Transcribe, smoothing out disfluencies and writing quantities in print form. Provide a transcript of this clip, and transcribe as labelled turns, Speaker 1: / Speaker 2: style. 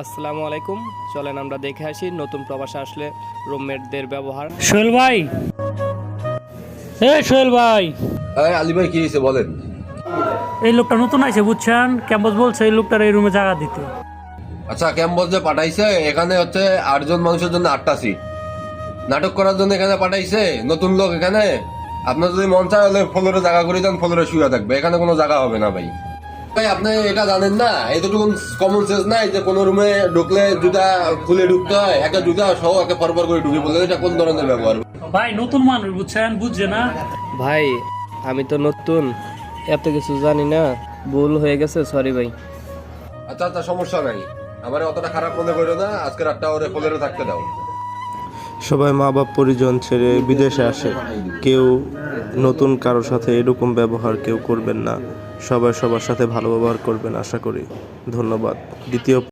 Speaker 1: আসসালামু আলাইকুম। চলেন আমরা দেখে আসি নতুন প্রবাসে আসলে রুমমেটদের ব্যবহার।
Speaker 2: সোহেল ভাই, সোহেল ভাই,
Speaker 3: আলী ভাই কি হয়েছে বলেন।
Speaker 2: এই লোকটা নতুন আইছে বুঝছেন, ক্যাম্পাস বলছে এই লোকটার এই রুমে জায়গা দিতে।
Speaker 3: আচ্ছা ক্যাম্পাস যে পাঠাইছে এখানে হচ্ছে 8 জন মানুষের জন্য 8টা সিট নাটক করার জন্য এখানে পাঠাইছে। নতুন লোক এখানে, আপনার যদি মন চায় হলে ফ্লোরে জায়গা করে দেন, ফ্লোরে শুয়ে থাকবে, এখানে কোনো জায়গা হবে না ভাই। ভাই আপনি এটা জানেন না, এতটুকু কমন সেন্স নাই যে কোনো রুমে ঢুকলে জুতা খুলে ঢুকতে হয়, একটা জুতা সহ একে পরপর করে ঢুকে বললেন, এটা কোন ধরনের ব্যবহার?
Speaker 2: ভাই নতুন মানুষ বুঝছেন, বুঝছে না।
Speaker 1: ভাই আমি তো নতুন, এত কিছু জানি না, ভুল হয়ে গেছে, সরি ভাই।
Speaker 3: আচ্ছা আচ্ছা সমস্যা নাই, আমার অতটা খারাপ মনে করো না, আজকে রাতটা ওরে ফ্লোরে থাকতে দাও।
Speaker 4: সবাই মা বাপ পরিজন ছেড়ে বিদেশে আসে, কেউ নতুন কারোর সাথে এরকম ব্যবহার কেউ করবেন না। সবাই সবার সাথে ভালো ব্যবহার করবেন আশা করি। ধন্যবাদ। দ্বিতীয়